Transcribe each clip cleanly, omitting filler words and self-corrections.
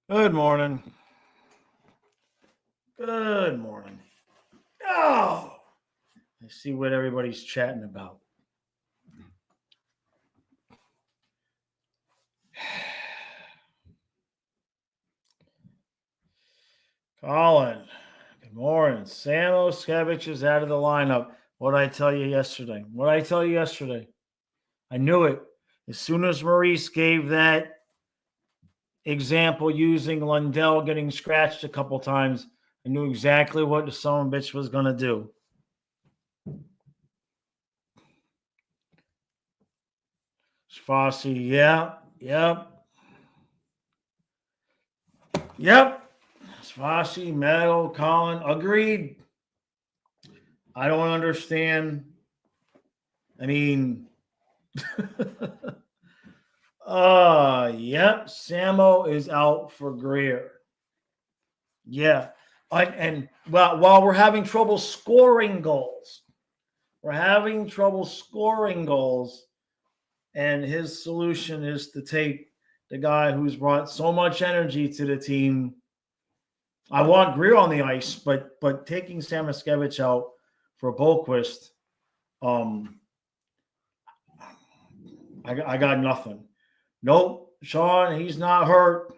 Good morning. Good morning. Oh, I see what everybody's chatting about. Colin, good morning. Sam Oskevich is out of the lineup. What did I tell you yesterday? I knew it. As soon as Maurice gave that example using Lundell getting scratched a couple times, I knew exactly what the son of a bitch was going to do. Fossey, yep. Fossey, Meadow, Colin, agreed. I don't understand. I mean, yep, Samo is out for Greer. Yeah. And while we're having trouble scoring goals, and his solution is to take the guy who's brought so much energy to the team. I want Greer on the ice, but taking Samoskevich out for Bolquist, I got nothing. Nope, Sean, he's not hurt.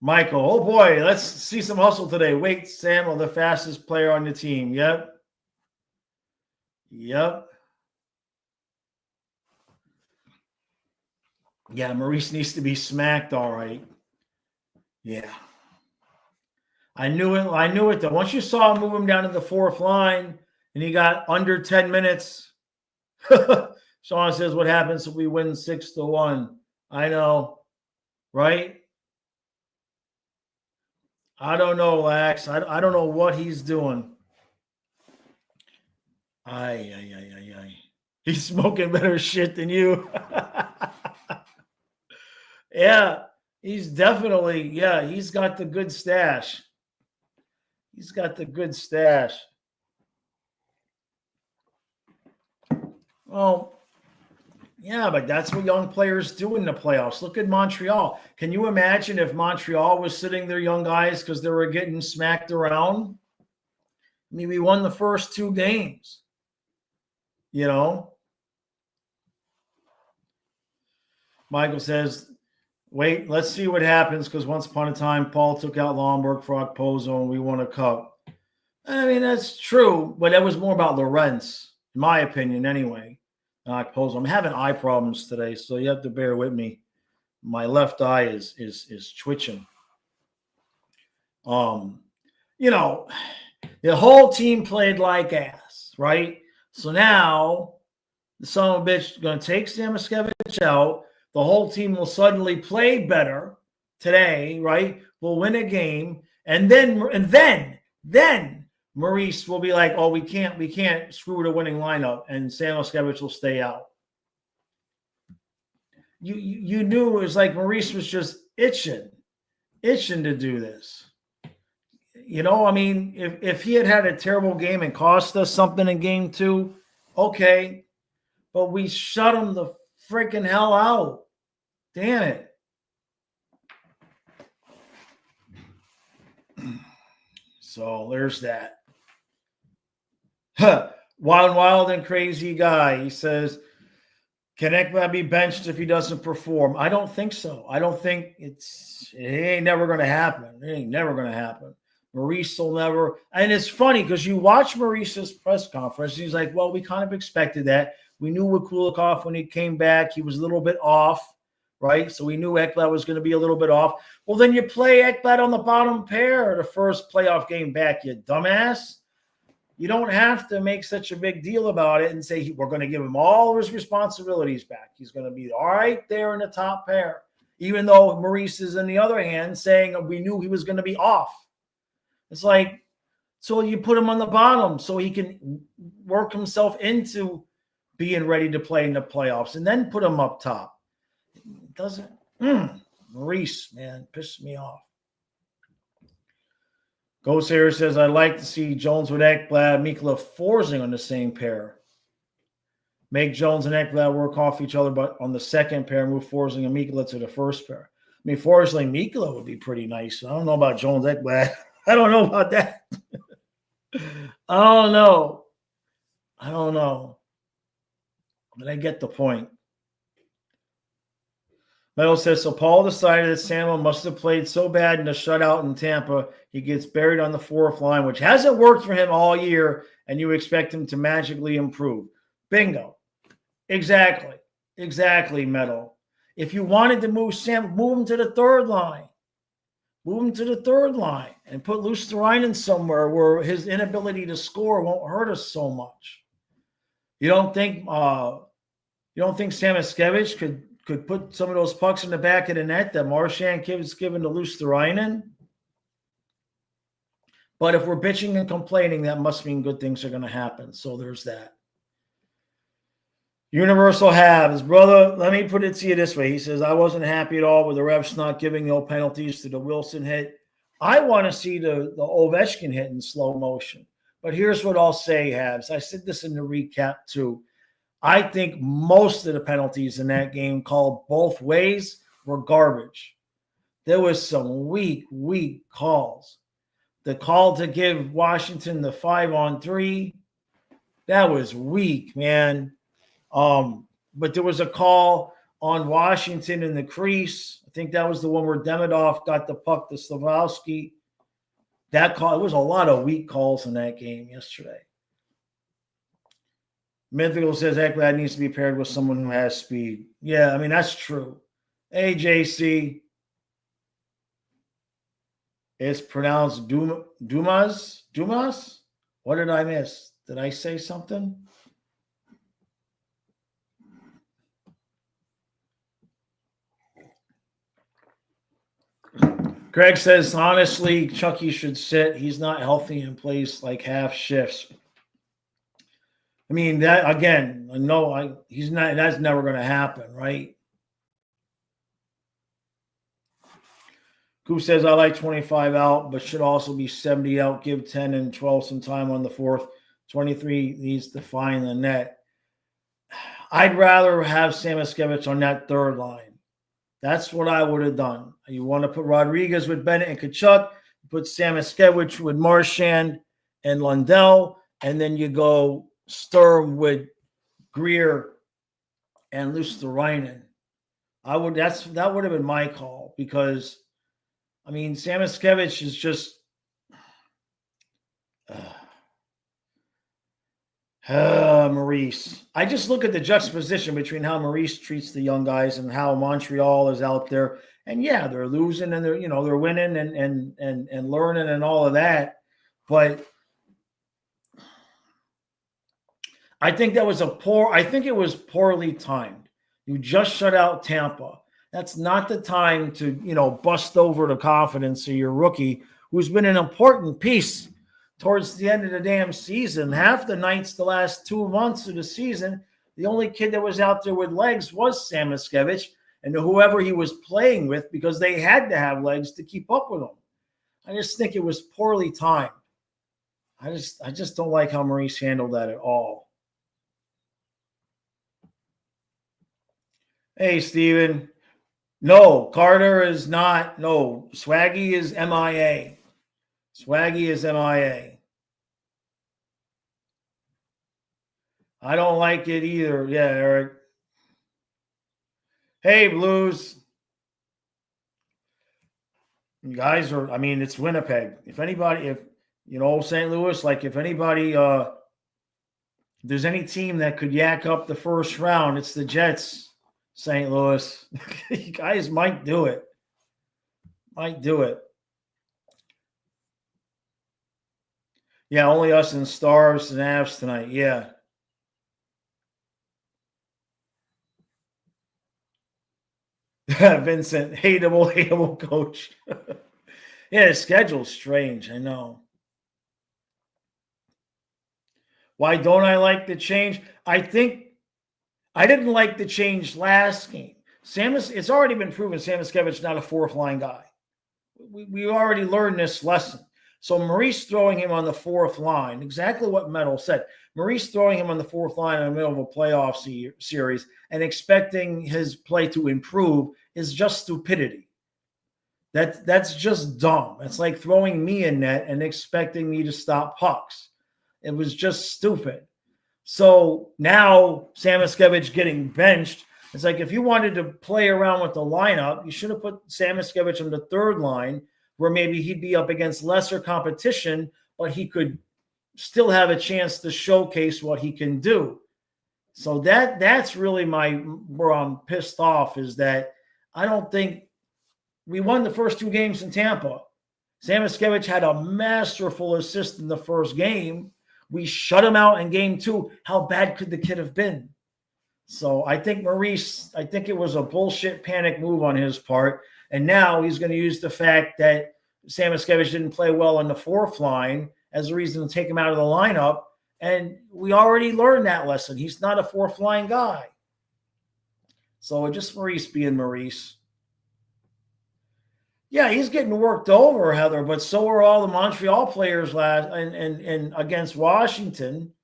Michael, oh boy, let's see some hustle today. Wait, Sam, the fastest player on the team. Yep. Yeah, Maurice needs to be smacked, all right. Yeah. I knew it, though. Once you saw him move him down to the fourth line and he got under 10 minutes, Sean says, what happens if we win 6-1? I know, right? I don't know, Lax. I don't know what he's doing. Ay. He's smoking better shit than you. Yeah, he's definitely, he's got the good stash. Well, yeah, but that's what young players do in the playoffs. Look at Montreal. Can you imagine if Montreal was sitting their young guys because they were getting smacked around? I mean, we won the first 2 games. You know? Michael says, wait, let's see what happens because once upon a time, Paul took out Lomberg, Frog Pozo, and we won a cup. I mean, that's true, but that was more about Lorentz, in my opinion, anyway. Pozo. I'm having eye problems today, so you have to bear with me. My left eye is twitching. The whole team played like ass, right? So now the son of a bitch is going to take Samoskevich out. The whole team will suddenly play better today, right? We'll win a game, and then Maurice will be like, "Oh, we can't screw the winning lineup," and Samoskevich will stay out. You knew it was like Maurice was just itching to do this. I mean, if he had a terrible game and cost us something in game 2, okay, but we shut him the freaking hell out. Damn it. So there's that. Wild and crazy guy. He says, can Ekblad be benched if he doesn't perform? I don't think so. I don't think it ain't never going to happen. It ain't never going to happen. Maurice will never. And it's funny because you watch Maurice's press conference. He's like, well, we kind of expected that. We knew with Kulikov when he came back, he was a little bit off, right? So we knew Ekblad was going to be a little bit off. Well, then you play Ekblad on the bottom pair the first playoff game back, you dumbass. You don't have to make such a big deal about it and say we're going to give him all his responsibilities back. He's going to be all right there in the top pair, even though Maurice is, on the other hand, saying we knew he was going to be off. It's like, so you put him on the bottom so he can work himself into being ready to play in the playoffs and then put him up top. It doesn't. Maurice, man, pissed me off. Ghost here says, I'd like to see Jones with Ekblad, Mikula Forsing on the same pair. Make Jones and Ekblad work off each other, but on the second pair, move Forsling and Mikula to the first pair. I mean, Forsling and Mikula would be pretty nice. I don't know about Jones Ekblad. I don't know about that. I don't know. But I get the point. Metal says, so Paul decided that Samuel must have played so bad in the shutout in Tampa, he gets buried on the fourth line, which hasn't worked for him all year, and you expect him to magically improve. Bingo. Exactly, Metal. If you wanted to move Sam, move him to the third line. Move him to the third line and put Luosterainen somewhere where his inability to score won't hurt us so much. You don't think Samoskevich could put some of those pucks in the back of the net that Marchand is giving to Luosterainen? But if we're bitching and complaining, that must mean good things are going to happen. So there's that. Universal Habs, brother, let me put it to you this way. He says, I wasn't happy at all with the refs not giving no penalties to the Wilson hit. I want to see the Ovechkin hit in slow motion. But here's what I'll say, Habs. I said this in the recap too. I think most of the penalties in that game called both ways were garbage. There was some weak calls. The call to give Washington the 5-on-3, that was weak, man. But there was a call on Washington in the crease. I think that was the one where Demidov got the puck to Slafkovsky. That call, it was a lot of weak calls in that game yesterday. Mythical says Ekblad needs to be paired with someone who has speed. Yeah, I mean, that's true. Hey, JC. It's pronounced Dumas? Dumas? What did I miss? Did I say something? Greg says, honestly, Chucky should sit. He's not healthy and plays like half shifts. I mean, that again, he's not, that's never going to happen, right? Coop says, I like 25 out, but should also be 70 out. Give 10 and 12 some time on the fourth. 23 needs to find the net. I'd rather have Samoskevich on that third line. That's what I would have done. You want to put Rodriguez with Bennett and Tkachuk, put Samoskevich with Marchand and Lundell, and then you go Sturm with Greer and Luosterainen. That would have been my call because, I mean, Samoskevich is just Maurice. I just look at the juxtaposition between how Maurice treats the young guys and how Montreal is out there. And yeah, they're losing and they're winning and learning and all of that. But I think it was poorly timed. You just shut out Tampa. That's not the time to, bust over the confidence of your rookie, who's been an important piece towards the end of the damn season. Half the nights, the last 2 months of the season, the only kid that was out there with legs was Samoskevich and whoever he was playing with, because they had to have legs to keep up with him. I just think it was poorly timed. I just don't like how Maurice handled that at all. Hey, Steven. No, Carter is not. No, Swaggy is MIA. Swaggy is MIA. I don't like it either. Yeah, Eric. Hey, Blues. You guys are, it's Winnipeg. If anybody, St. Louis, if anybody, there's any team that could yak up the first round, it's the Jets, St. Louis. You guys might do it. Yeah, only us and Stars and Avs tonight. Yeah. Vincent, hateable coach. Yeah, his schedule's strange. I know. Why don't I like the change? I think I didn't like the change last game. It's already been proven Samoskevich not a fourth line guy. We already learned this lesson. So Maurice throwing him on the fourth line, exactly what Metal said. Maurice throwing him on the fourth line in the middle of a playoff series and expecting his play to improve is just stupidity. That's just dumb. It's like throwing me in net and expecting me to stop pucks. It was just stupid. So now Samoskevich getting benched. It's like if you wanted to play around with the lineup, you should have put Samoskevich on the third line where maybe he'd be up against lesser competition, but he could still have a chance to showcase what he can do. So that's really where I'm pissed off, is that I don't think we won the first 2 games in Tampa. Samoskevich had a masterful assist in the first game. We shut him out in game 2. How bad could the kid have been? So I think it was a bullshit panic move on his part. And now he's going to use the fact that Samoskevich didn't play well on the fourth line as a reason to take him out of the lineup. And we already learned that lesson. He's not a fourth line guy. So just Maurice being Maurice. Yeah, he's getting worked over, Heather, but so are all the Montreal players and against Washington.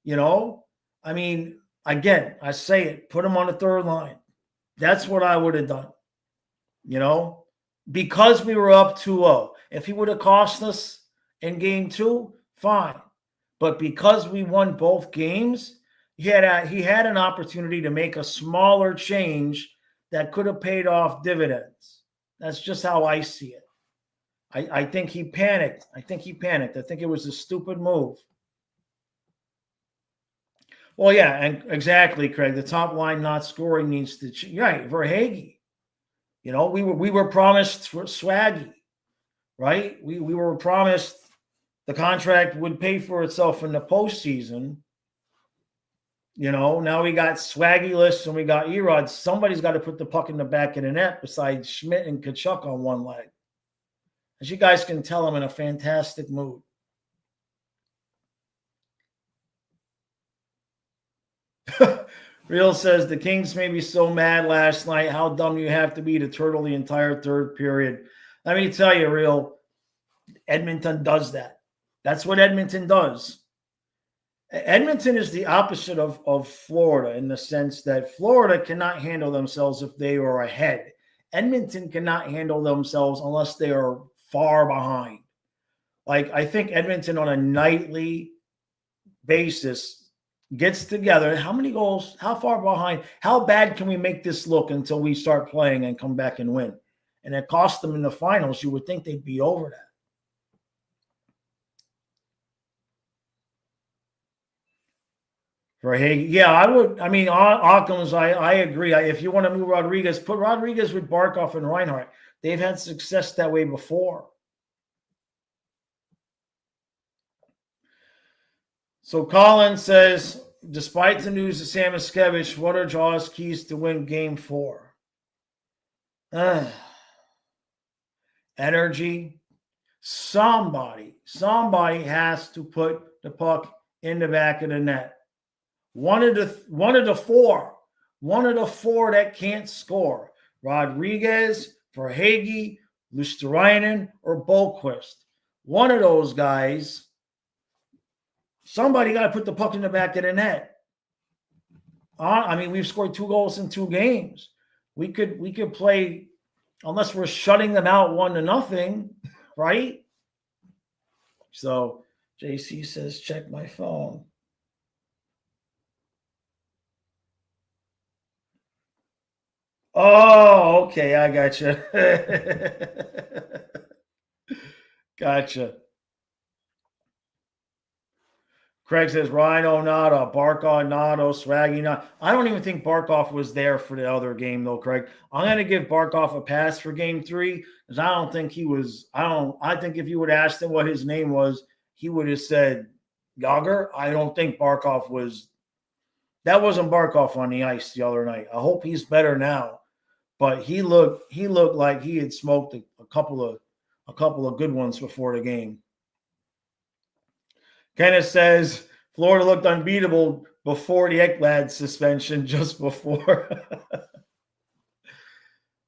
I mean, again, I say it, put him on the third line. That's what I would have done, because we were up 2-0. If he would have cost us in game 2, fine. But because we won both games, he had an opportunity to make a smaller change that could have paid off dividends. That's just how I see it. I think he panicked. I think it was a stupid move. Well, yeah, and exactly, Craig. The top line not scoring needs to change. Right, Verhaeghe. We were promised Swaggy, right? We were promised the contract would pay for itself in the postseason. Now we got Swaggy lists and we got Erod. Somebody's got to put the puck in the back of the net besides Schmidt and Kachuk on one leg. As you guys can tell, I'm in a fantastic mood. Real says the Kings made me so mad last night. How dumb you have to be to turtle the entire third period. Let me tell you, Real, Edmonton does that. That's what Edmonton does. Edmonton is the opposite of Florida in the sense that Florida cannot handle themselves if they are ahead. Edmonton cannot handle themselves unless they are far behind. Like, I think Edmonton on a nightly basis gets together. How many goals? How far behind? How bad can we make this look until we start playing and come back and win? And it cost them in the finals. You would think they'd be over that. Right. Yeah, I would. I mean, Occam's, I agree. If you want to move Rodriguez, put Rodriguez with Barkov and Reinhart. They've had success that way before. So Colin says, despite the news of Samoskevich, what are Jaw's keys to win game 4? Energy. Somebody has to put the puck in the back of the net. One of the four that can't score. Rodriguez, Verhaeghe, Luosterainen, or Boqvist. One of those guys. Somebody got to put the puck in the back of the net. I mean, we've scored 2 goals in 2 games. We could play, unless we're shutting them out 1-0, right? So JC says, check my phone. Oh, okay. I gotcha. Gotcha. Craig says, Rhino, nada. Barkov, nada. Swaggy, nada. I don't even think Barkov was there for the other game, though, Craig. I'm going to give Barkov a pass for game 3 because I don't think he was – I think if you would have asked him what his name was, he would have said Yager. I don't think Barkov was – that wasn't Barkov on the ice the other night. I hope he's better now. But he looked like he had smoked a couple of good ones before the game. Kenneth says Florida looked unbeatable before the Ekblad suspension, just before.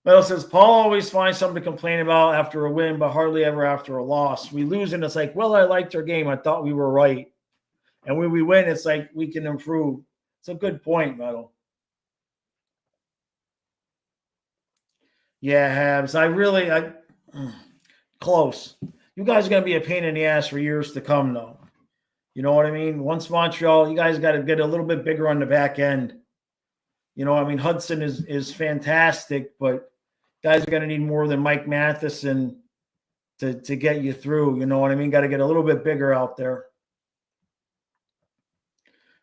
Metal says Paul always finds something to complain about after a win, but hardly ever after a loss. We lose, and it's like, well, I liked our game. I thought we were right. And when we win, it's like we can improve. It's a good point, Metal. Yeah, Habs. Close. You guys are going to be a pain in the ass for years to come, though. You know what I mean? Once Montreal, you guys got to get a little bit bigger on the back end. You know, I mean, Hudson is fantastic, but guys are going to need more than Mike Matheson to get you through. You know what I mean? Got to get a little bit bigger out there.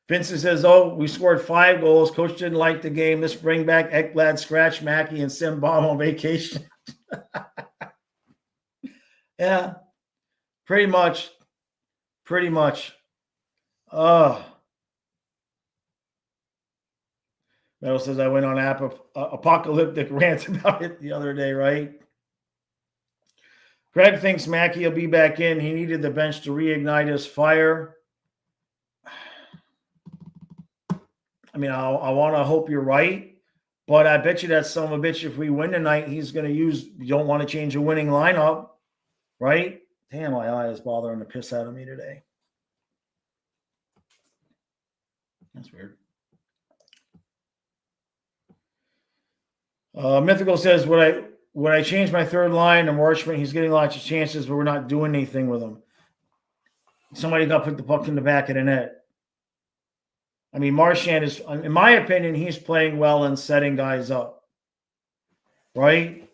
Vincent says, oh, we scored 5 goals. Coach didn't like the game. Let's bring back Ekblad, Scratch Mackey, and send Bob on vacation. Yeah, pretty much. Metal says I went on apocalyptic rant about it the other day, right? Greg thinks Mackey will be back in. He needed the bench to reignite his fire. I mean, I want to hope you're right, but I bet you that son of a bitch, if we win tonight, he's going to use, you don't want to change a winning lineup, right? Damn, my eye is bothering the piss out of me today. That's weird. Mythical says, would I change my third line to Marchment? He's getting lots of chances, but we're not doing anything with him. Somebody got to put the puck in the back of the net. I mean, Marchand is, in my opinion, he's playing well and setting guys up. Right?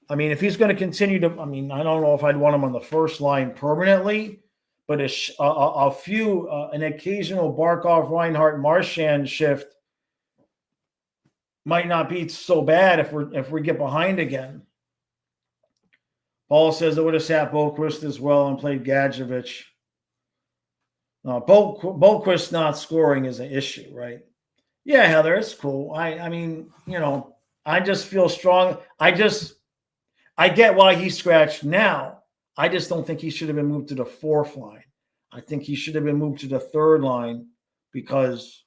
I mean, if he's going to continue to, I mean, I don't know if I'd want him on the first line permanently, but an occasional Barkov, Reinhart, Marchand shift might not be so bad if we get behind again. Paul says I would have sat Boquist as well and played Gadjevich. No, Boquist not scoring is an issue, right? Yeah, Heather, it's cool. I mean, you know, I just feel strong. I get why he's scratched now. I just don't think he should have been moved to the 4th line. I think he should have been moved to the 3rd line because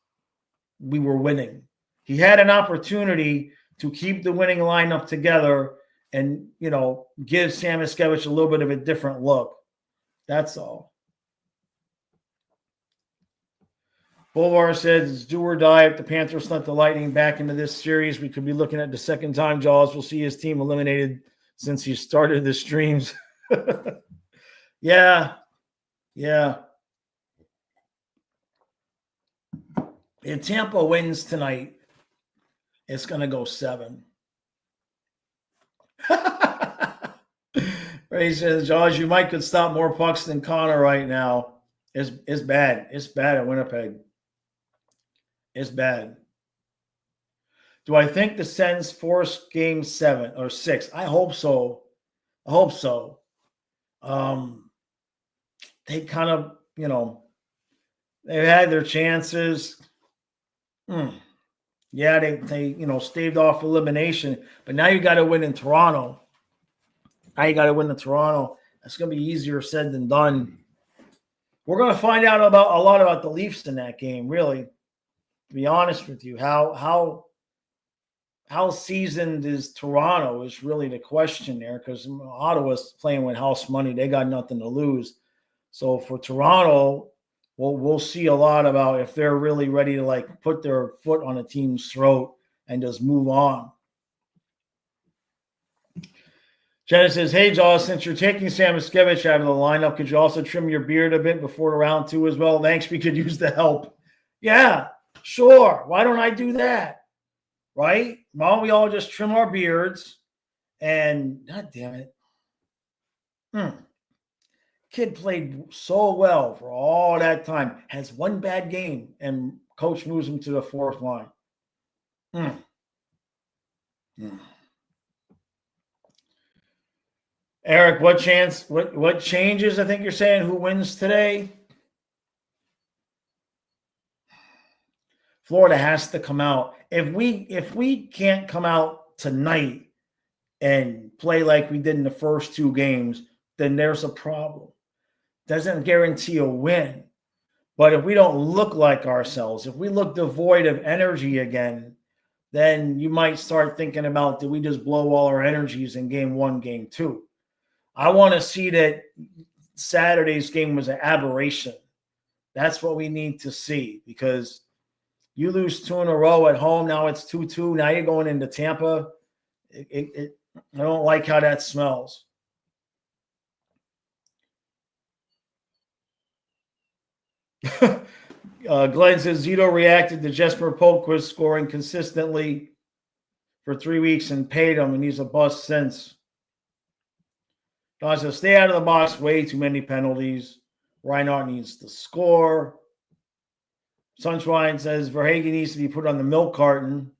we were winning. He had an opportunity to keep the winning lineup together and, you know, give Sam Iskevich a little bit of a different look. That's all. Bovar says it's do or die. If the Panthers let the Lightning back into this series, we could be looking at the second time Jaws will see his team eliminated since he started the streams. Yeah. If Tampa wins tonight, it's going to go 7. Ray says, Jaws, you might could stop more pucks than Connor right now. It's bad. It's bad at Winnipeg. It's bad. Do I think the Sens force game 7 or 6? I hope so. They kind of, you know, they've had their chances. Yeah, they you know, staved off elimination, but now you got to win in Toronto. That's going to be easier said than done. We're going to find out a lot about the Leafs in that game, really. To be honest with you, how seasoned is Toronto is really the question there, because Ottawa's playing with house money. They got nothing to lose. So for Toronto, we'll see a lot about if they're really ready to like put their foot on a team's throat and just move on. Jenna says, hey, Jaws, since you're taking Sam Iskevich out of the lineup, could you also trim your beard a bit before round 2 as well? Thanks, we could use the help. Yeah, sure. Why don't I do that? Right? Why don't we all just trim our beards and, God damn it. Kid played so well for all that time, has one bad game, and coach moves him to the 4th line. Eric, what changes, I think you're saying, who wins today? Florida has to come out. If we can't come out tonight and play like we did in the first 2 games, then there's a problem. Doesn't guarantee a win. But if we don't look like ourselves, if we look devoid of energy again, then you might start thinking about, did we just blow all our energies in game 1, game 2? I want to see that Saturday's game was an aberration. That's what we need to see, because you lose 2 in a row at home. Now it's 2-2. Now you're going into Tampa. I don't like how that smells. Glenn says Zito reacted to Jesper Polkquist scoring consistently for 3 weeks and paid him, and he's a bust since. Don says stay out of the box. Way too many penalties. Reinhardt needs to score. Sunshine says Verhaeghe needs to be put on the milk carton.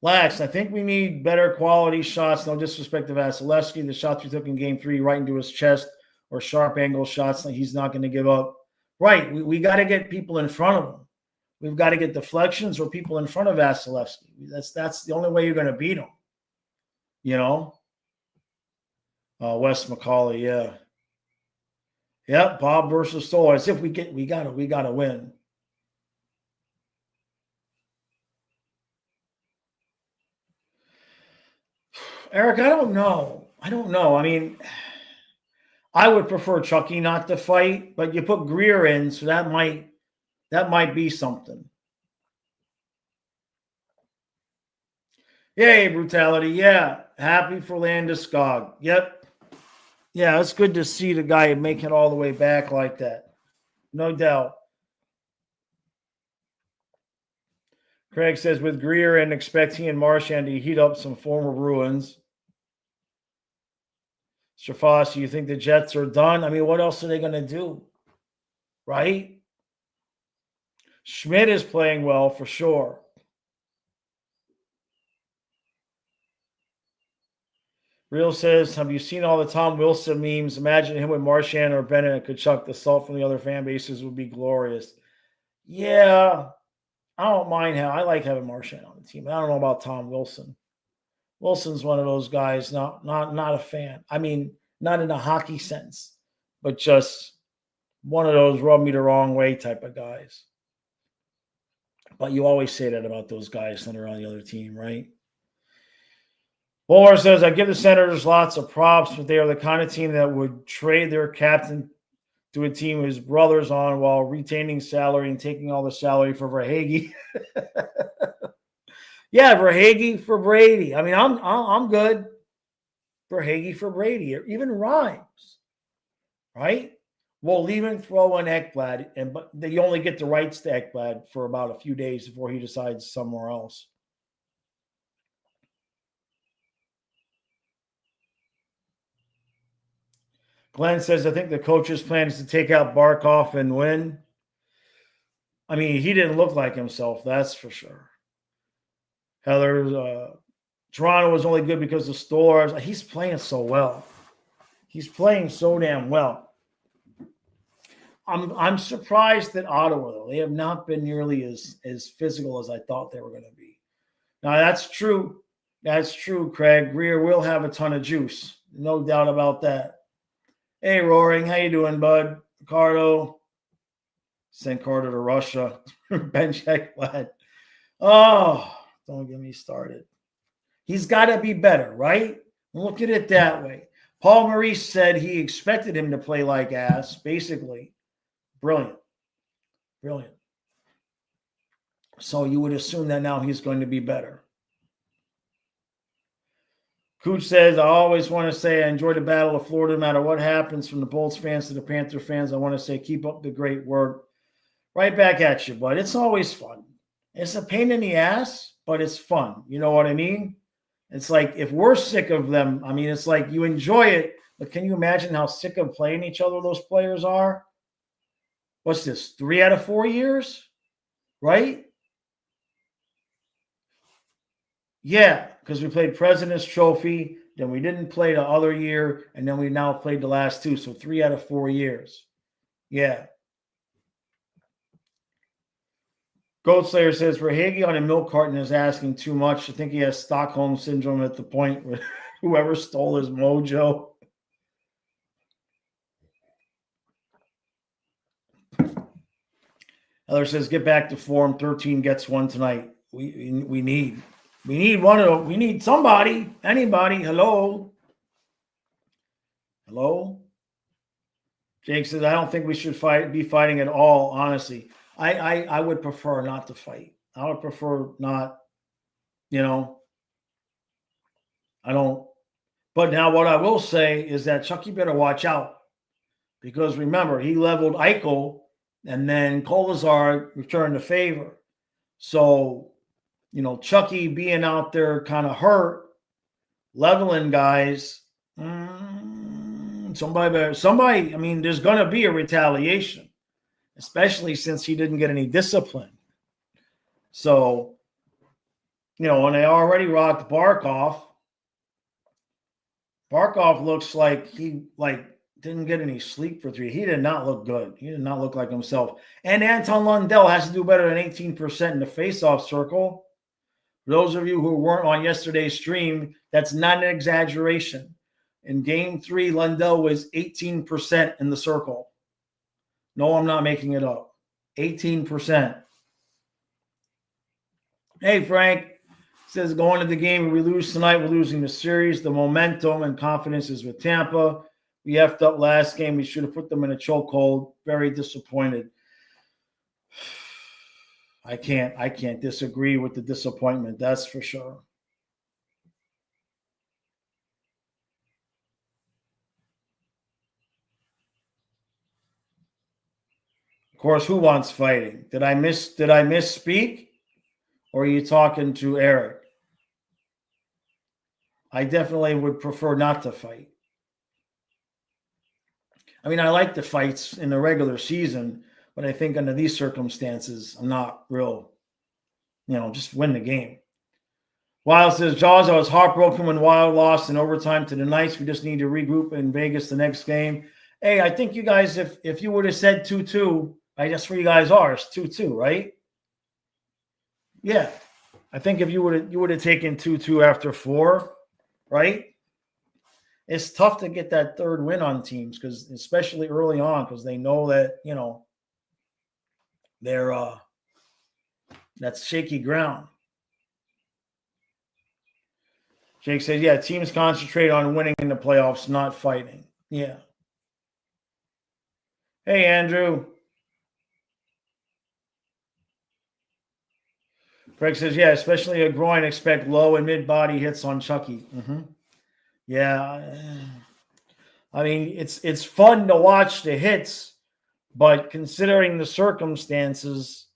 Lax, I think we need better quality shots. No disrespect to Vasilevsky. The shots we took in Game 3 right into his chest or sharp angle shots that he's not going to give up. Right. We got to get people in front of him. We've got to get deflections or people in front of Vasilevsky. That's the only way you're going to beat him. You know? Wes McCauley, yeah. Yep, Bob versus Stoll. As if we gotta win. Eric, I don't know. I mean, I would prefer Chucky not to fight, but you put Greer in, so that might be something. Yay, brutality. Yeah. Happy for Landeskog. Yep. Yeah, it's good to see the guy make it all the way back like that. No doubt. Craig says, with Greer and expect he and Marchand to heat up some former Bruins. Shafas, you think the Jets are done? I mean, what else are they going to do? Right? Schmidt is playing well for sure. Real says, have you seen all the Tom Wilson memes? Imagine him with Marchand or Bennett and Kachuk. The salt from the other fan bases would be glorious. Yeah, I don't mind I like having Marchand on the team. I don't know about Tom Wilson. Wilson's one of those guys, not a fan. I mean, not in a hockey sense, but just one of those rub me the wrong way type of guys. But you always say that about those guys that are on the other team, right? Bowler says, I give the Senators lots of props, but they are the kind of team that would trade their captain to a team his brother's on while retaining salary and taking all the salary for Verhaeghe. Yeah, Verhaeghe for Brady. I mean, I'm good. Verhaeghe for Brady. It even rhymes, right? We'll even throw in Ekblad, but you only get the rights to Ekblad for about a few days before he decides somewhere else. Glenn says, I think the coach's plan is to take out Barkov and win. I mean, he didn't look like himself, that's for sure. Heather, Toronto was only good because of Stores. He's playing so well. He's playing so damn well. I'm surprised that Ottawa, though. They have not been nearly as physical as I thought they were going to be. Now, that's true. That's true, Craig. Greer will have a ton of juice. No doubt about that. Hey, Roaring, how you doing, bud? Ricardo. Sent Carter to Russia. Bench Ekblad. Oh, don't get me started. He's got to be better, right? Look at it that way. Paul Maurice said he expected him to play like ass, basically. Brilliant. Brilliant. So you would assume that now he's going to be better. Cooch says, I always want to say I enjoy the Battle of Florida no matter what happens, from the Bolts fans to the Panther fans. I want to say keep up the great work. Right back at you, bud. It's always fun. It's a pain in the ass, but it's fun. You know what I mean? It's like if we're sick of them, I mean, it's like you enjoy it, but can you imagine how sick of playing each other those players are? What's this, 3 out of 4 years? Right? Yeah, because we played President's Trophy, then we didn't play the other year, and then we now played the last 2. So 3 out of 4 years. Yeah. Gold Slayer says, Verhaeghe on a milk carton is asking too much. I think he has Stockholm Syndrome at the point where whoever stole his mojo. Heather says, get back to form. 13 gets one tonight. We need one of them. We need somebody, anybody. Hello. Jake says, I don't think we should be fighting at all, honestly. I would prefer not to fight. I would prefer not, I don't. But now what I will say is that Chucky better watch out, because remember, he leveled Eichel and then Kolazar returned the favor. So, Chucky being out there kind of hurt, leveling guys, somebody, I mean, there's going to be a retaliation, especially since he didn't get any discipline. So, when they already rocked Barkov, looks like he didn't get any sleep for 3. He did not look good. He did not look like himself. And Anton Lundell has to do better than 18% in the faceoff circle. For those of you who weren't on yesterday's stream, that's not an exaggeration. In Game 3, Lundell was 18% in the circle. No, I'm not making it up. 18%. Hey, Frank. Says, going to the game, if we lose tonight, we're losing the series. The momentum and confidence is with Tampa. We effed up last game. We should have put them in a chokehold. Very disappointed. I can't disagree with the disappointment. That's for sure. Of course, who wants fighting? Did I misspeak? Or are you talking to Eric? I definitely would prefer not to fight. I mean, I like the fights in the regular season, but I think under these circumstances, I'm not real, just win the game. Wild says, Jaws, I was heartbroken when Wild lost in overtime to the Knights. We just need to regroup in Vegas the next game. Hey, I think you guys, if you would have said 2-2, that's where you guys are. It's 2-2, right? Yeah. I think if you would have taken 2-2 after 4, right? It's tough to get that third win on teams, because especially early on, because they know that, they're that's shaky ground. Jake says, yeah, teams concentrate on winning in the playoffs, not fighting. Yeah. Hey, Andrew. Greg says, yeah, especially a groin, expect low and mid-body hits on Chucky. Mm-hmm. Yeah. I mean, it's fun to watch the hits, but considering the circumstances,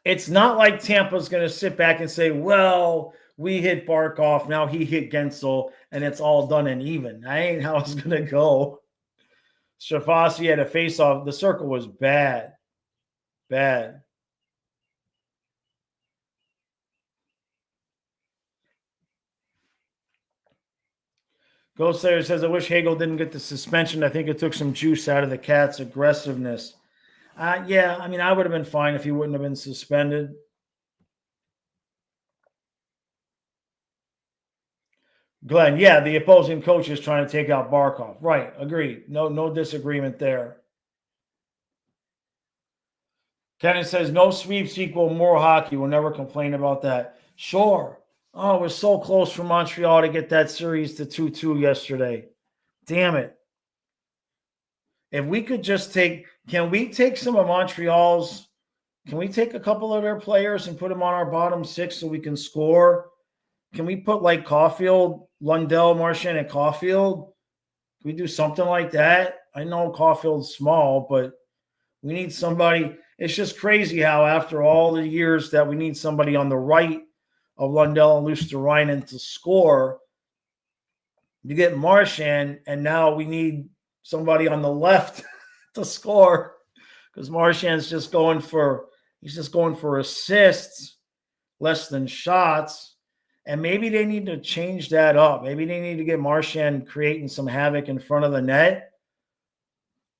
it's not like Tampa's going to sit back and say, well, we hit Barkov, now he hit Gensel, and it's all done and even. That ain't how it's going to go. Shafasi had a face-off. The circle was bad. Bad. Ghost Slayer says, I wish Hagel didn't get the suspension. I think it took some juice out of the Cat's aggressiveness. Yeah, I mean, I would have been fine if he wouldn't have been suspended. Glenn, yeah, the opposing coach is trying to take out Barkov. Right, agreed. No disagreement there. Kenneth says, no sweeps equal more hockey. We'll never complain about that. Sure. Oh, it was so close for Montreal to get that series to 2-2 yesterday. Damn it. If we could just can we take some of Montreal's, can we take a couple of their players and put them on our bottom 6 so we can score? Can we put like Caulfield, Lundell, Marchand, and Caulfield? Can we do something like that? I know Caulfield's small, but we need somebody. It's just crazy how after all the years that we need somebody on the right of Lundell and Luosterainen to score, you get Marchand, and now we need somebody on the left to score, because Marchand's just going for assists, less than shots. And maybe they need to change that up. Maybe they need to get Marchand creating some havoc in front of the net.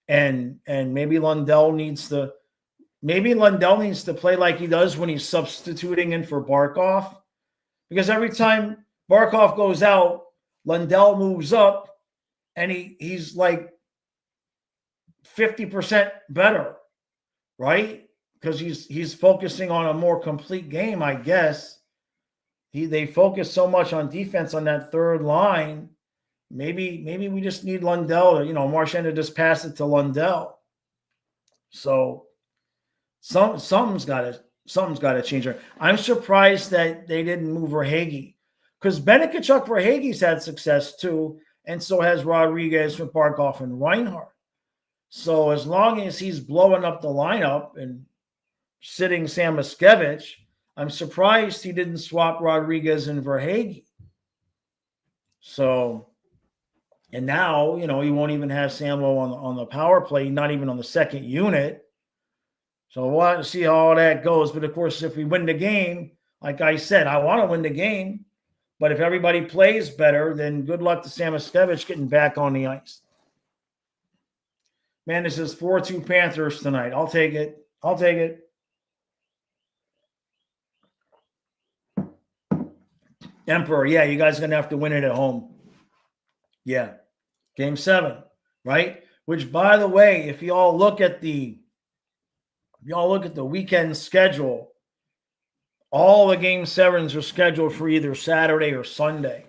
And maybe Lundell needs to play like he does when he's substituting in for Barkov. Because every time Barkov goes out, Lundell moves up, and he's like 50% better, right? Because he's focusing on a more complete game, I guess. They focus so much on defense on that third line, maybe we just need Lundell. Marchand to just pass it to Lundell. So something's got to change there. I'm surprised that they didn't move Verhaeghe, because Benedict Verhaeghe's had success too, and so has Rodriguez with Barkov and Reinhart. So as long as he's blowing up the lineup and sitting Samoskevich, I'm surprised he didn't swap Rodriguez and Verhaeghe. So, and now, he won't even have Samlo on the power play, not even on the second unit. So we'll have to see how all that goes. But of course, if we win the game, like I said, I want to win the game. But if everybody plays better, then good luck to Samoskevich getting back on the ice. Man, this is 4-2 Panthers tonight. I'll take it. Emperor, yeah, you guys are going to have to win it at home. Yeah. Game 7, right? Which, by the way, if y'all look at the weekend schedule, all the Game 7s are scheduled for either Saturday or Sunday.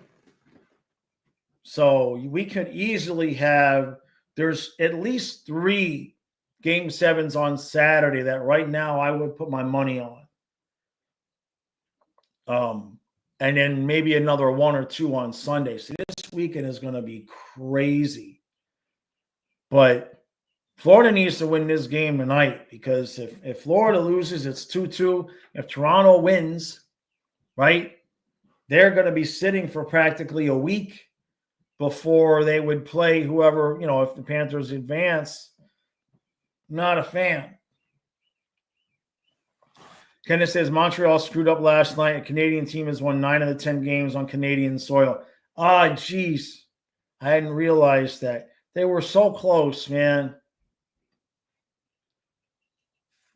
So we could easily have, there's at least 3 Game 7s on Saturday that right now I would put my money on. And then maybe another 1 or 2 on Sunday. So this weekend is going to be crazy. But Florida needs to win this game tonight, because if Florida loses, it's 2-2. If Toronto wins, right, they're going to be sitting for practically a week before they would play whoever, if the Panthers advance. Not a fan. Kenneth says Montreal screwed up last night. A Canadian team has won 9 of the 10 games on Canadian soil. Geez. I hadn't realized that. They were so close, man.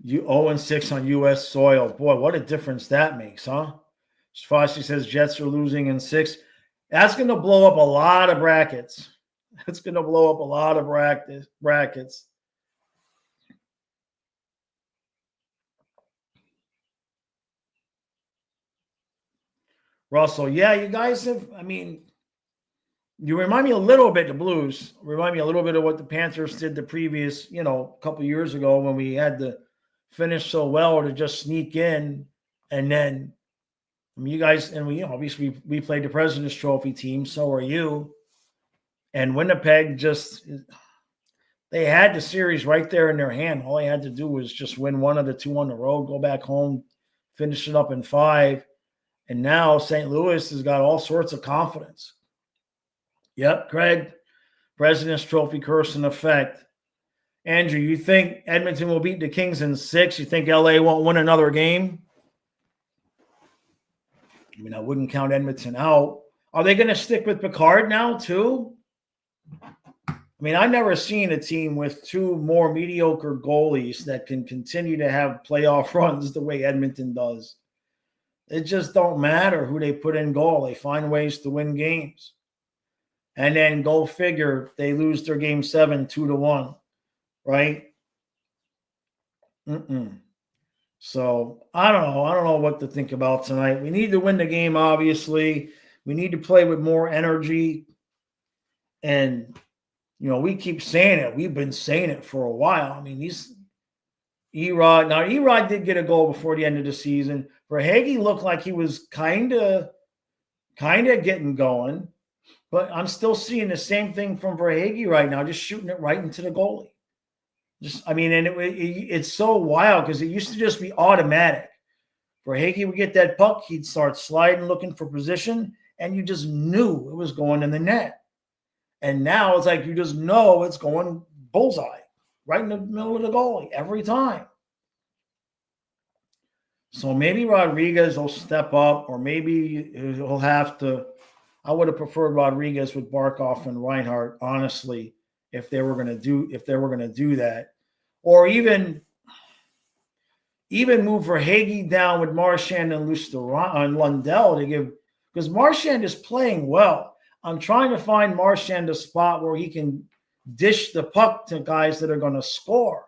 0-6 on U.S. soil. Boy, what a difference that makes, huh? Fossey says Jets are losing in 6. That's going to blow up a lot of brackets. That's going to blow up a lot of brackets. Russell, yeah, you guys have, you remind me a little bit, the Blues, remind me a little bit of what the Panthers did the previous, couple years ago, when we had to finish so well to just sneak in. And then, you guys, and obviously we played the President's Trophy team, so are you. And Winnipeg they had the series right there in their hand. All they had to do was just win 1 of the 2 on the road, go back home, finish it up in 5. And now St. Louis has got all sorts of confidence. Yep, Craig, President's Trophy curse in effect. Andrew, you think Edmonton will beat the Kings in 6? You think LA won't win another game? I wouldn't count Edmonton out. Are they going to stick with Picard now too? I've never seen a team with 2 more mediocre goalies that can continue to have playoff runs the way Edmonton does. It just don't matter who they put in goal. They find ways to win games. And then go figure, they lose their Game 7 2-1, right? So I don't know. I don't know what to think about tonight. We need to win the game, obviously. We need to play with more energy. And, we keep saying it. We've been saying it for a while. These Erod. Now, Erod did get a goal before the end of the season. Verhaeghe looked like he was kind of getting going. But I'm still seeing the same thing from Verhaeghe right now, just shooting it right into the goalie. It's so wild, because it used to just be automatic. Verhaeghe would get that puck, he'd start sliding, looking for position, and you just knew it was going in the net. And now it's like you just know it's going bullseye, right in the middle of the goalie every time. So maybe Rodriguez will step up, or maybe he'll have to. I would have preferred Rodriguez with Barkov and Reinhart, honestly, if they were going to do that, or even move Verhaeghe down with Marchand and Lundell to give, because Marchand is playing well. I'm trying to find Marchand a spot where he can dish the puck to guys that are going to score.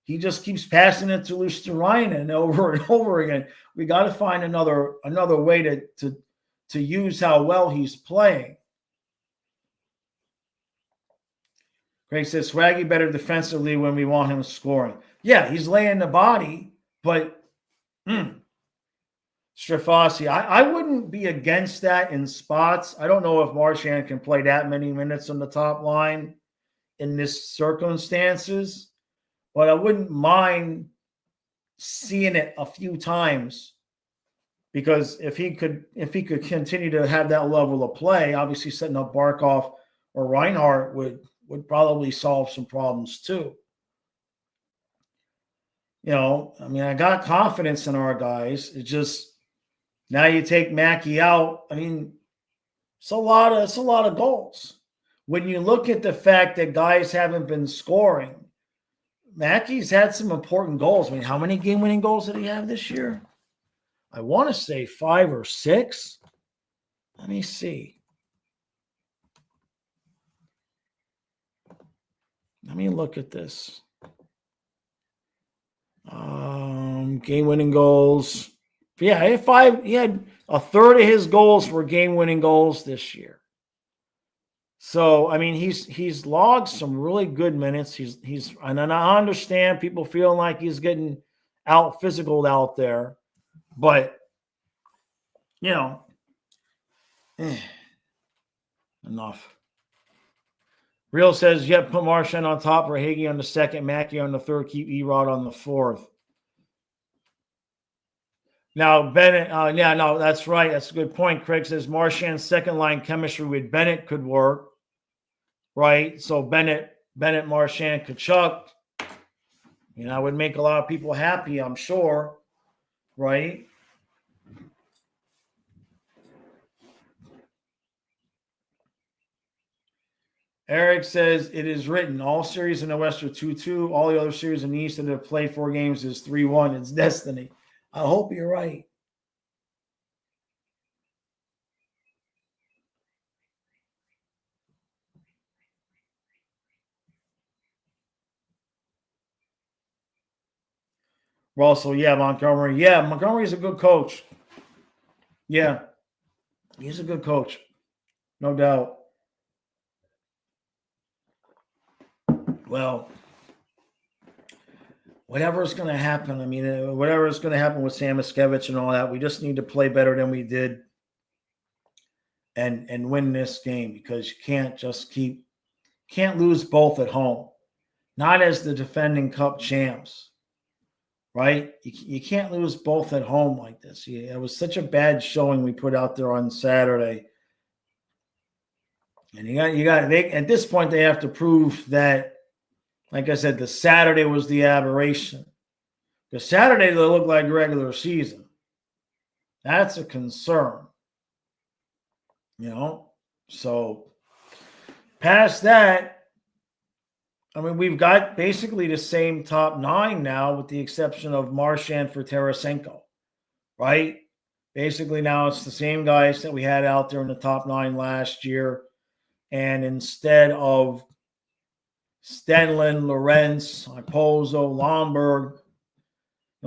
He just keeps passing it to Luosterainen over and over again. We got to find another way to use how well he's playing. Craig says Swaggy better defensively when we want him scoring. Yeah, he's laying the body, but Strafossi, I wouldn't be against that in spots. I don't know if Marchand can play that many minutes on the top line in this circumstances, but I wouldn't mind seeing it a few times, because if he could continue to have that level of play, obviously setting up Barkov or Reinhart would probably solve some problems too. I got confidence in our guys. It just, now you take Mackey out. It's a lot of goals. When you look at the fact that guys haven't been scoring, Mackey's had some important goals. How many game-winning goals did he have this year? I want to say 5 or 6. Let me see. Let me look at this. Game-winning goals. Yeah, he had 5. He had a third of his goals were game-winning goals this year. So, he's logged some really good minutes. And I understand people feeling like he's getting out physicaled out there, but enough. Real says, yep, put Marchand on top, or Hagee on the second, Mackey on the third, keep Erod on the fourth. Now, Bennett, no, that's right. That's a good point. Craig says Marchand's second line chemistry with Bennett could work, right? So Bennett, Marchand, Kachuk, would make a lot of people happy, I'm sure, right? Eric says it is written, all series in the West are 2-2. All the other series in the East that have played 4 games is 3-1. It's destiny. I hope you're right. Russell, Montgomery. Yeah, Montgomery's a good coach. Yeah, he's a good coach. No doubt. Well, whatever's going to happen, whatever is going to happen with Sam Miskevich and all that, we just need to play better than we did and win this game, because you can't lose both at home. Not as the defending Cup champs, right? You can't lose both at home like this. It was such a bad showing we put out there on Saturday. And at this point, they have to prove that, like I said, the Saturday was the aberration. The Saturday, they look like regular season. That's a concern. So past that, we've got basically the same top 9 now, with the exception of Marchand for Tarasenko, right? Basically now it's the same guys that we had out there in the top 9 last year. And instead of Stenlin, Lorentz, Pozo, Lomberg,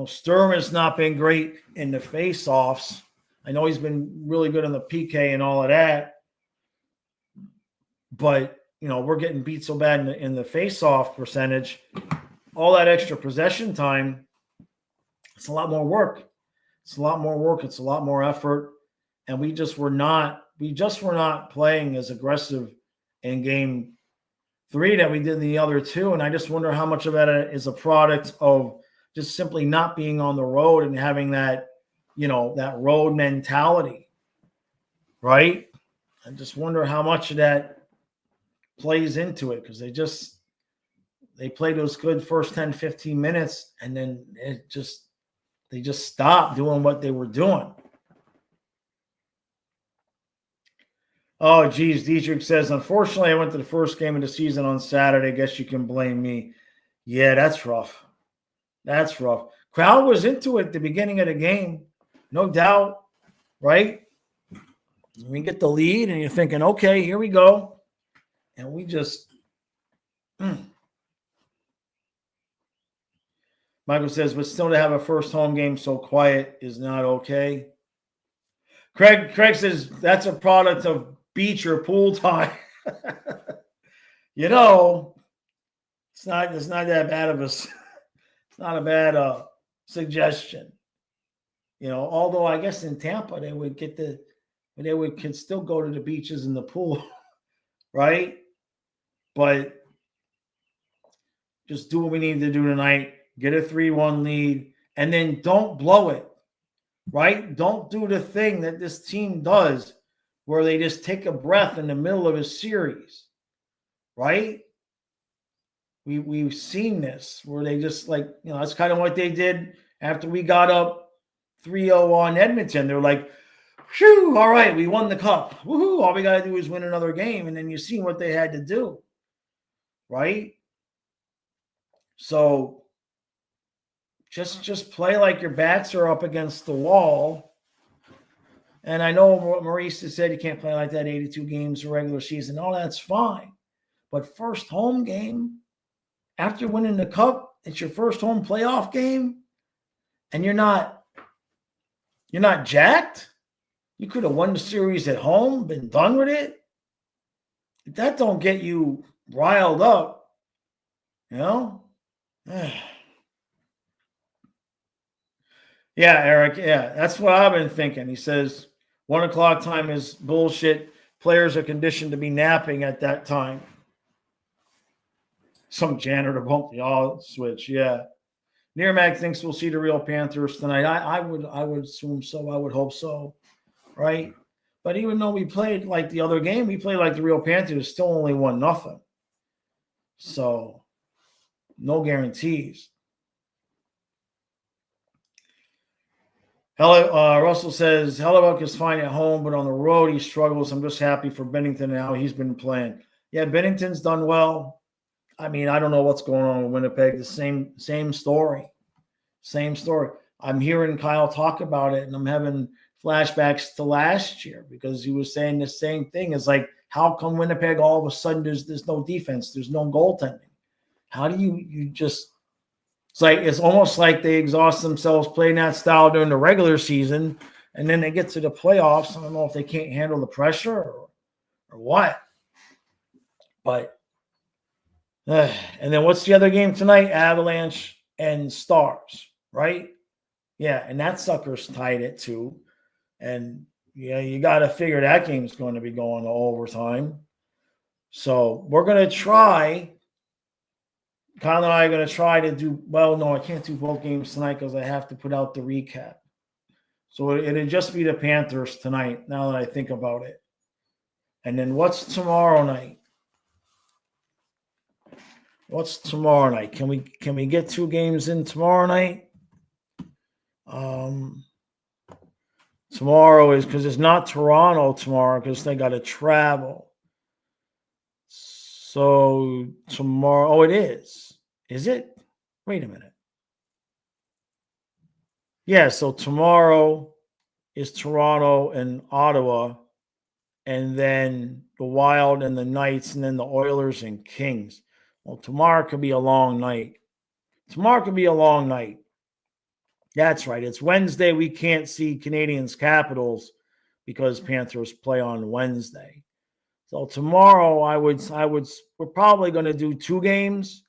Sturm has not been great in the face-offs. I know he's been really good in the PK and all of that, but we're getting beat so bad in the face-off percentage. All that extra possession time, it's a lot more work. It's a lot more effort, and we just were not playing as aggressive in game 3 that we did in the other 2, and I just wonder how much of that is a product of just simply not being on the road and having that, that road mentality, right? I just wonder how much of that plays into it, because they played those good first 10, 15 minutes, and then they just stopped doing what they were doing. Oh, geez, Dietrich says, unfortunately, I went to the first game of the season on Saturday. Guess you can blame me. Yeah, that's rough. That's rough. Crowd was into it at the beginning of the game, no doubt, right? We get the lead, and you're thinking, okay, here we go. And we just Michael says, but still to have a first home game so quiet is not okay. Craig says, that's a product of beach or pool time. It's not that bad of a it's not a bad suggestion. Although I guess in Tampa they could still go to the beaches and the pool, right? But just do what we need to do tonight. Get a 3-1 lead, and then don't blow it, right? Don't do the thing that this team does where they just take a breath in the middle of a series, right? We've seen this where they just that's kind of what they did after we got up 3-0 on Edmonton. They're like, phew, all right, we won the cup. Woohoo, all we got to do is win another game. And then you see what they had to do, right? So just play like your bats are up against the wall. And I know what Maurice has said, you can't play like that 82 games of regular season. Oh, that's fine. But first home game, after winning the cup, it's your first home playoff game, and you're not jacked. You could have won the series at home, been done with it. If that don't get you riled up, Yeah, Eric. Yeah, that's what I've been thinking. He says 1 o'clock time is bullshit. Players are conditioned to be napping at that time. Some janitor bumped the all switch. Yeah. Nearmag thinks we'll see the real Panthers tonight. I would assume so. I would hope so. Right. But even though we played like the other game, we played like the real Panthers, still only 1-0. So no guarantees. Russell says, Hellebuck is fine at home, but on the road he struggles. I'm just happy for Bennington and how he's been playing. Yeah, Bennington's done well. I mean, I don't know what's going on with Winnipeg. The same story. Same story. I'm hearing Kyle talk about it, and I'm having flashbacks to last year because he was saying the same thing. It's like, how come Winnipeg all of a sudden there's no defense? There's no goaltending. How do you just – it's almost like they exhaust themselves playing that style during the regular season, and then they get to the playoffs. I don't know if they can't handle the pressure or what. But and then what's the other game tonight? Avalanche and Stars, right? Yeah, and that sucker's tied at 2. And you got to figure that game's going to be going to overtime. So we're going to try. Kyle and I are going to try to do – well, no, I can't do both games tonight because I have to put out the recap. So it'll just be the Panthers tonight now that I think about it. And then what's tomorrow night? What's tomorrow night? Can we get 2 games in tomorrow night? Tomorrow is because it's not Toronto tomorrow because they got to travel. So tomorrow, it is. Is it? Wait a minute. Yeah, so tomorrow is Toronto and Ottawa, and then the Wild and the Knights, and then the Oilers and Kings. Well, tomorrow could be a long night. That's right. It's Wednesday. We can't see Canadiens Capitals because Panthers play on Wednesday. So tomorrow we're probably going to do 2 games.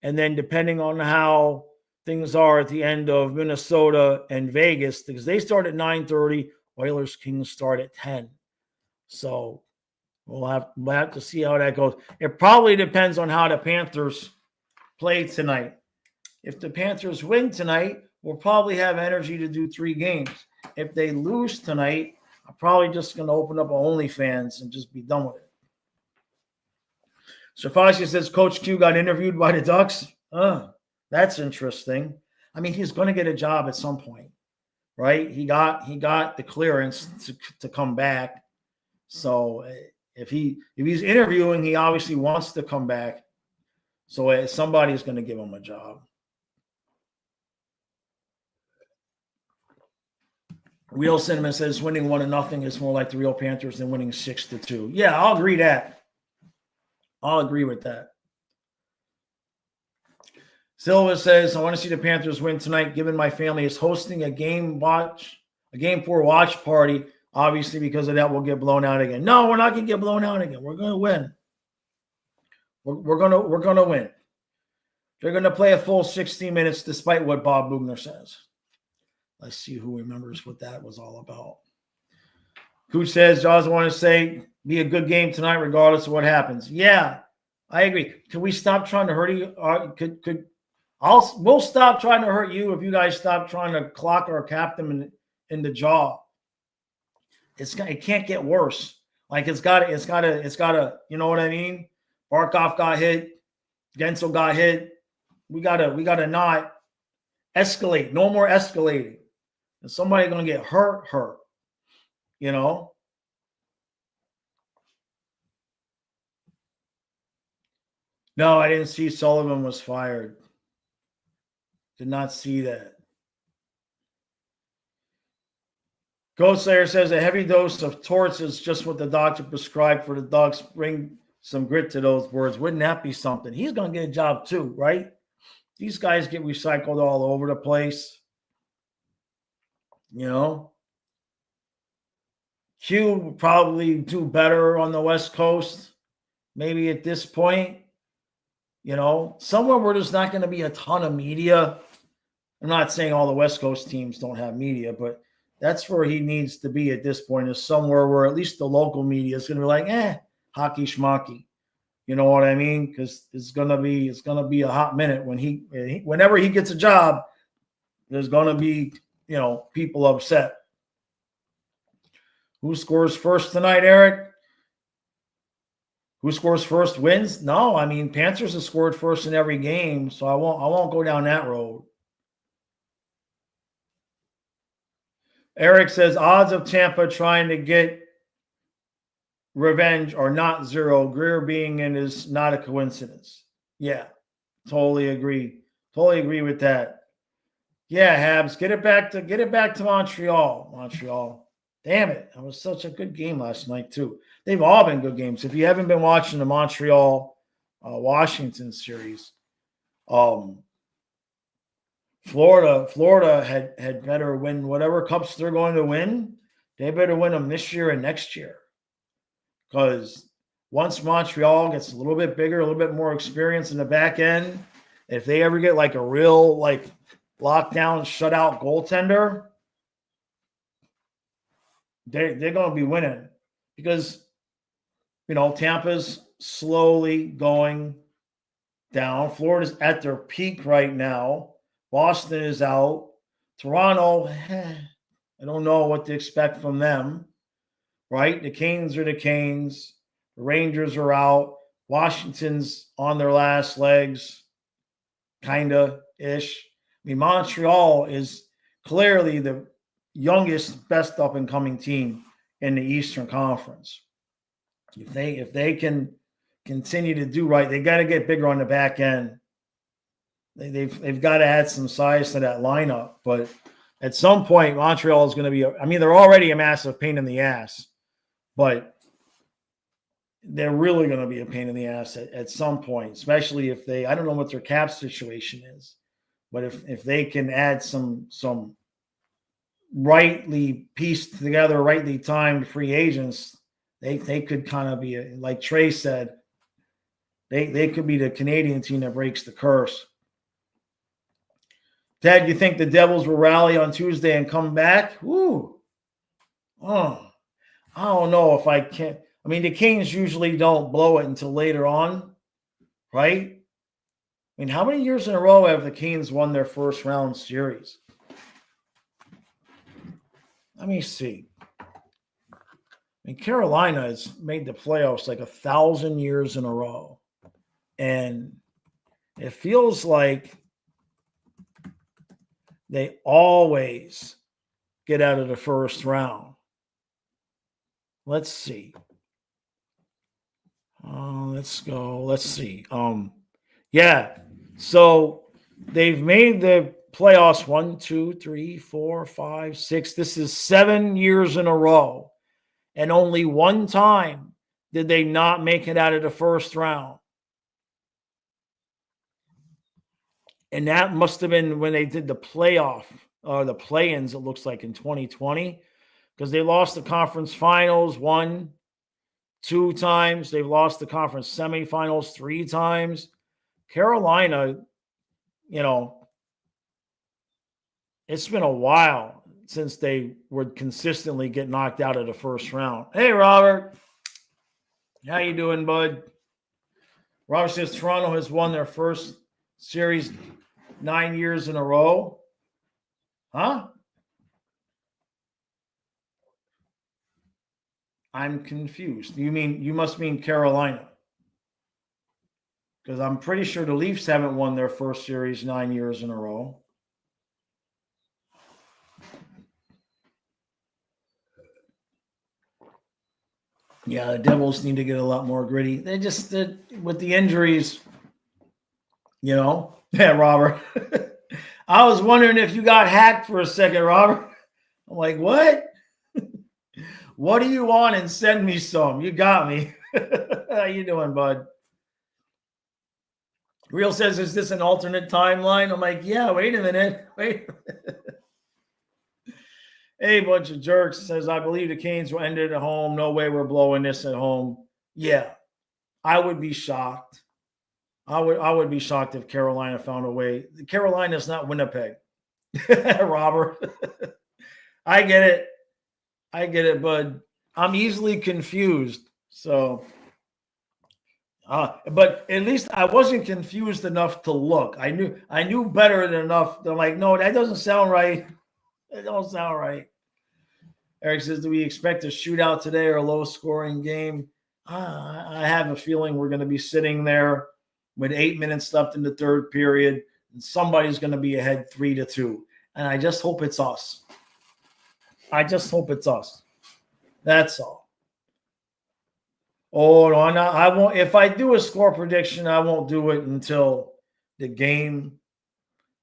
And then depending on how things are at the end of Minnesota and Vegas, because they start at 9:30, Oilers Kings start at 10. So we'll have to see how that goes. It probably depends on how the Panthers play tonight. If the Panthers win tonight, we'll probably have energy to do 3 games. If they lose tonight, I'm probably just going to open up OnlyFans and just be done with it. Shafashi says Coach Q got interviewed by the Ducks. That's interesting. I mean, he's going to get a job at some point, right? He got the clearance to come back. So if he's interviewing, he obviously wants to come back. So somebody's going to give him a job. Real Cinnamon says winning 1-0 is more like the real Panthers than winning 6-2. Yeah, I'll agree with that. Silva says, I want to see the Panthers win tonight, given my family is hosting a game 4 watch party. Obviously, because of that, we'll get blown out again. No, we're not going to get blown out again. We're going to win. We're going to win. They're going to play a full 60 minutes despite what Bob Bugner says. Let's see who remembers what that was all about. Who says, Jaws, I want to say, be a good game tonight regardless of what happens. Yeah, I agree. Can we stop trying to hurt you? We'll stop trying to hurt you if you guys stop trying to clock our captain in the jaw. It can't get worse. Like it's gotta, you know what I mean? Barkov got hit, Gensel got hit. We gotta not escalate. No more escalating. And somebody's gonna get hurt. You know? No, I didn't see Sullivan was fired. Did not see that. Ghost Slayer says a heavy dose of torts is just what the doctor prescribed for the Ducks. Bring some grit to those words. Wouldn't that be something? He's going to get a job too, right? These guys get recycled all over the place. You know? Q would probably do better on the West Coast. Maybe at this point. You know? Somewhere where there's not going to be a ton of media. I'm not saying all the West Coast teams don't have media, but that's where he needs to be at this point, is somewhere where at least the local media is going to be like, hockey schmucky. You know what I mean? Because it's gonna be a hot minute whenever he gets a job. There's gonna be, you know, people upset. Who scores first tonight, Eric? Who scores first wins? No, I mean Panthers have scored first in every game, so I won't go down that road. Eric says odds of Tampa trying to get revenge are not zero. Greer being in is not a coincidence. Yeah, totally agree. Totally agree with that. Yeah, Habs, get it back to Montreal. Montreal. Damn it. That was such a good game last night, too. They've all been good games. If you haven't been watching the Montreal Washington series, Florida had better win whatever cups they're going to win. They better win them this year and next year. Because once Montreal gets a little bit bigger, a little bit more experience in the back end, if they ever get like a real lockdown shutout goaltender, they're going to be winning. Because, you know, Tampa's slowly going down. Florida's at their peak right now. Boston is out. Toronto, I don't know what to expect from them, right? The Canes are the Canes. The Rangers are out. Washington's on their last legs, kind of-ish. I mean, Montreal is clearly the youngest, best up-and-coming team in the Eastern Conference. If they can continue to do right, they got to get bigger on the back end. They've got to add some size to that lineup, but at some point, Montreal is going to be. They're already a massive pain in the ass, but they're really going to be a pain in the ass at some point, especially if they. I don't know what their cap situation is, but if they can add some rightly pieced together, rightly timed free agents, they could kind of be like Trey said. They could be the Canadian team that breaks the curse. Ted, you think the Devils will rally on Tuesday and come back? Ooh. Oh, I don't know if I can. I mean, the Canes usually don't blow it until later on, right? I mean, how many years in a row have the Canes won their first round series? Let me see. I mean, Carolina has made the playoffs like 1,000 years in a row. And it feels like they always get out of the first round. Let's see. Let's go. Let's see. Yeah. So they've made the playoffs 1, 2, 3, 4, 5, 6. This is 7 years in a row. And only one time did they not make it out of the first round. And that must have been when they did the playoff or the play-ins, it looks like in 2020, because they lost the conference finals 1, 2 times. They've lost the conference semifinals 3 times. Carolina you know, it's been a while since they would consistently get knocked out of the first round. Hey, Robert. How you doing, bud? Robert says Toronto has won their first series 9 years in a row. Huh? I'm confused. You must mean Carolina. Because I'm pretty sure the Leafs haven't won their first series 9 years in a row. Yeah, the Devils need to get a lot more gritty. They just with the injuries, you know. Yeah, Robert. I was wondering if you got hacked for a second, Robert. I'm like, what? What do you want? And send me some. You got me. How you doing, bud? Real says, is this an alternate timeline? I'm like, yeah, wait a minute. Wait. Hey, bunch of jerks says, I believe the Canes will end it at home. No way we're blowing this at home. Yeah, I would be shocked. I would be shocked if Carolina found a way. Carolina's not Winnipeg. Robert. I get it, bud. I'm easily confused. So, but at least I wasn't confused enough to look. I knew better than enough. They're like, no, that doesn't sound right. That don't sound right. Eric says, do we expect a shootout today or a low-scoring game? I have a feeling we're going to be sitting there with 8 minutes left in the third period, and somebody's going to be ahead 3-2. And I just hope it's us. I just hope it's us. That's all. Oh, no, I won't. If I do a score prediction, I won't do it until the game.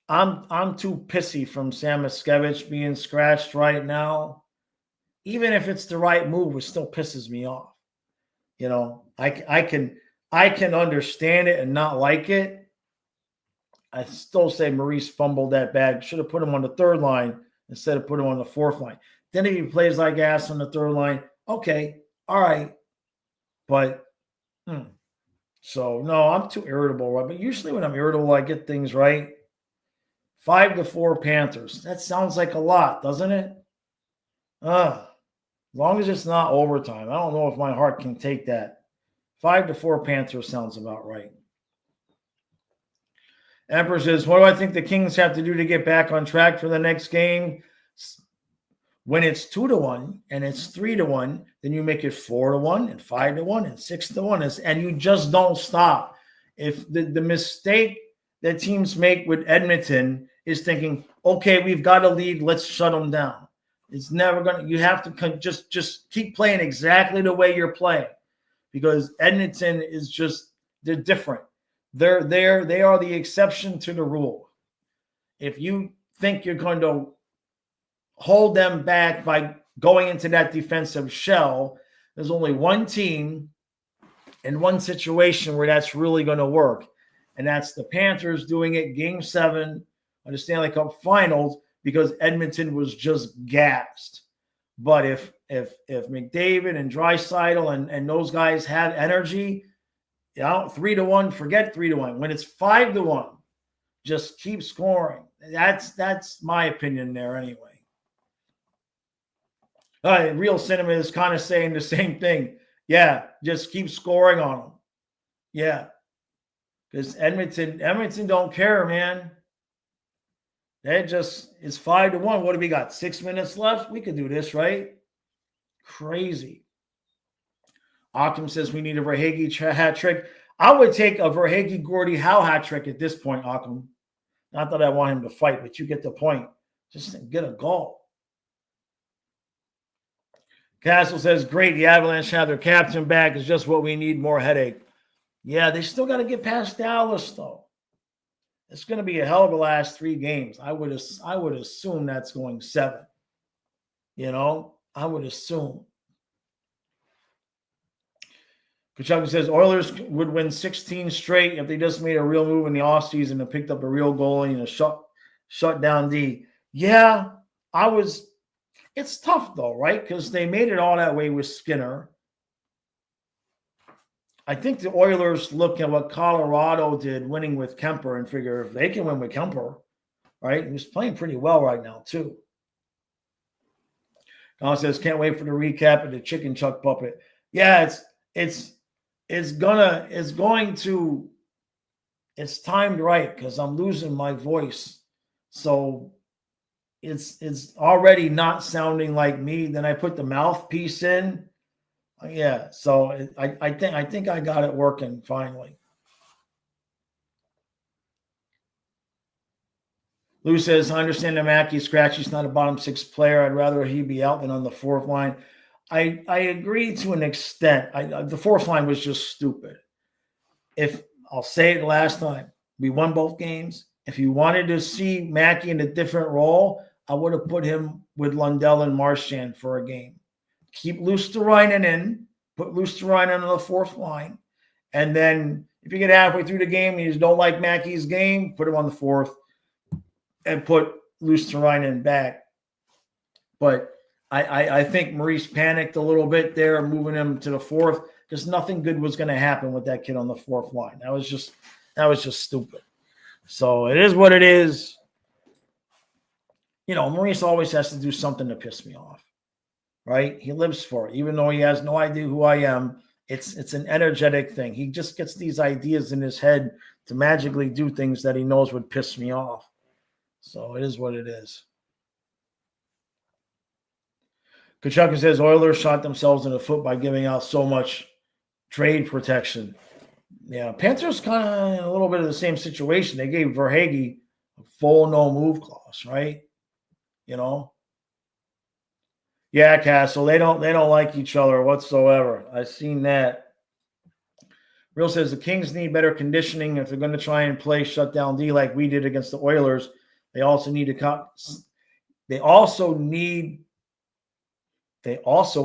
I'm too pissy from Sam Miskevich being scratched right now. Even if it's the right move, it still pisses me off. You know, I can understand it and not like it. I still say Maurice fumbled that bad. Should have put him on the third line instead of put him on the fourth line. Then if he plays like ass on the third line, okay, all right. But so no, I'm too irritable, right? But usually when I'm irritable, I get things right. 5-4 Panthers. That sounds like a lot, doesn't it? As long as it's not overtime. I don't know if my heart can take that. 5-4 Panthers sounds about right. Emperor says, what do I think the Kings have to do to get back on track for the next game? When it's 2-1 and it's 3-1, then you make it 4-1 and 5-1 and 6-1, and you just don't stop. If the mistake that teams make with Edmonton is thinking, okay, we've got a lead, let's shut them down. It's never going to, you have to just keep playing exactly the way you're playing, because Edmonton is just, they're different. They are the exception to the rule. If you think you're going to hold them back by going into that defensive shell, there's only one team in one situation where that's really going to work. And that's the Panthers doing it game 7 of the Stanley Cup Finals, because Edmonton was just gassed. But if McDavid and Draisaitl and those guys have energy, 3-1, forget 3-1. When it's 5-1, just keep scoring. That's my opinion there anyway. Real Cinema is kind of saying the same thing. Yeah, just keep scoring on them. Yeah, because Edmonton don't care, man. That just is 5-1. What do we got? 6 minutes left? We could do this, right? Crazy. Ockham says we need a Verhaeghe hat trick. I would take a Verhaeghe Gordie Howe hat trick at this point, Ockham. Not that I want him to fight, but you get the point. Just get a goal. Castle says, great, the Avalanche have their captain back. It's just what we need, more headache. Yeah, they still got to get past Dallas, though. It's going to be a hell of a last 3 games. I would assume that's going 7. You know, I would assume. Kachuk says Oilers would win 16 straight if they just made a real move in the offseason and picked up a real goalie and a shut down D. Yeah, it's tough though, right? Because they made it all that way with Skinner. I think the Oilers look at what Colorado did winning with Kemper and figure if they can win with Kemper, right? He's playing pretty well right now, too. Don says, can't wait for the recap of the chicken chuck puppet. Yeah, it's timed right because I'm losing my voice. So it's already not sounding like me. Then I put the mouthpiece in. Yeah, so I think I got it working finally. Lou says, I understand that Mackey's scratchy. He's not a bottom six player. I'd rather he be out than on the fourth line. I agree to an extent. The fourth line was just stupid. If I'll say it last time, we won both games. If you wanted to see Mackey in a different role, I would have put him with Lundell and Marchand for a game. Keep Luosterainen in, put Luosterainen on the fourth line. And then if you get halfway through the game and you don't like Mackey's game, put him on the fourth and put Luosterainen back. But I think Maurice panicked a little bit there, moving him to the fourth, because nothing good was going to happen with that kid on the fourth line. That was just stupid. So it is what it is. You know, Maurice always has to do something to piss me off, right? He lives for it, even though he has no idea who I am. It's an energetic thing. He just gets these ideas in his head to magically do things that he knows would piss me off. So it is what it is. Kachuk says Oilers shot themselves in the foot by giving out so much trade protection. Yeah, Panthers kind of in a little bit of the same situation. They gave Verhaeghe a full no-move clause, right? You know? Yeah, Castle, they don't like each other whatsoever. I've seen that. Real says the Kings need better conditioning if they're going to try and play shutdown D like we did against the Oilers. They also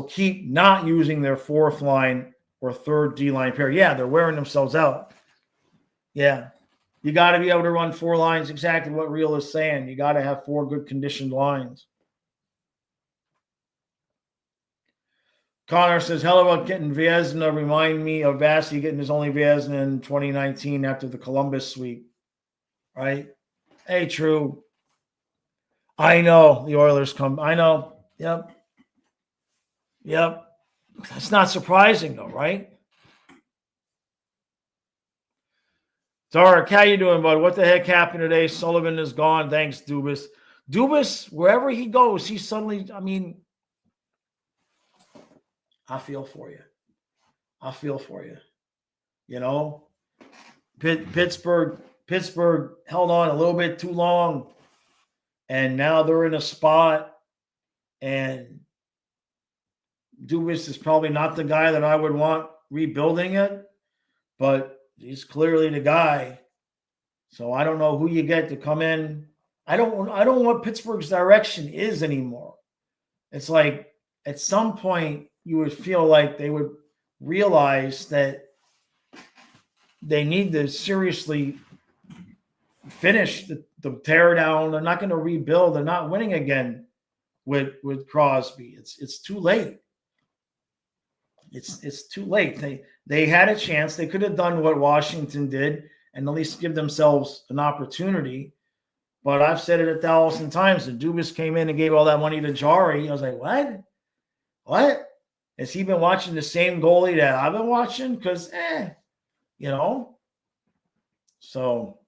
keep not using their fourth line or third D line pair. Yeah, they're wearing themselves out. Yeah. You got to be able to run four lines, exactly what Real is saying. You got to have four good conditioned lines. Connor says, hell about getting Vezina. Remind me of Vassy getting his only Vezina in 2019 after the Columbus sweep. Right? Hey, true. I know the Oilers come. I know. Yep. That's not surprising, though, right? Tarek, how you doing, bud? What the heck happened today? Sullivan is gone. Thanks, Dubas. Dubas, wherever he goes, he suddenly, I mean, I feel for you. You know, Pittsburgh held on a little bit too long, and now they're in a spot, and Dubas is probably not the guy that I would want rebuilding it, but he's clearly the guy. So I don't know who you get to come in. I don't know what Pittsburgh's direction is anymore. It's like at some point you would feel like they would realize that they need to seriously finish the tear down. They're not going to rebuild. They're not winning again with Crosby. It's too late. It's too late. They had a chance. They could have done what Washington did and at least give themselves an opportunity. But I've said it 1,000 times. The Dubas came in and gave all that money to Jari. I was like, what? Has he been watching the same goalie that I've been watching? Because, you know. So,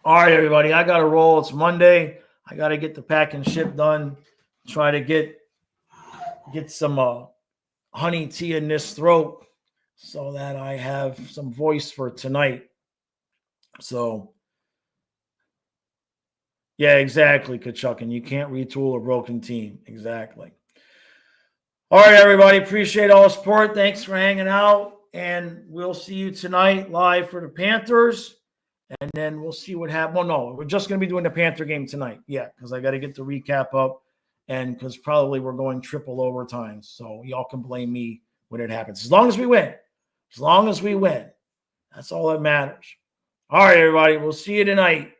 all right, everybody. I got to roll. It's Monday. I got to get the pack and ship done. Try to get some honey tea in this throat so that I have some voice for tonight. So, yeah, exactly, Kachuk. And you can't retool a broken team. Exactly. All right, everybody. Appreciate all the support. Thanks for hanging out. And we'll see you tonight live for the Panthers. And then we'll see what happens. Well, no, we're just going to be doing the Panther game tonight. Yeah, because I got to get the recap up. And because probably we're going triple overtime. So y'all can blame me when it happens. As long as we win. That's all that matters. All right, everybody. We'll see you tonight.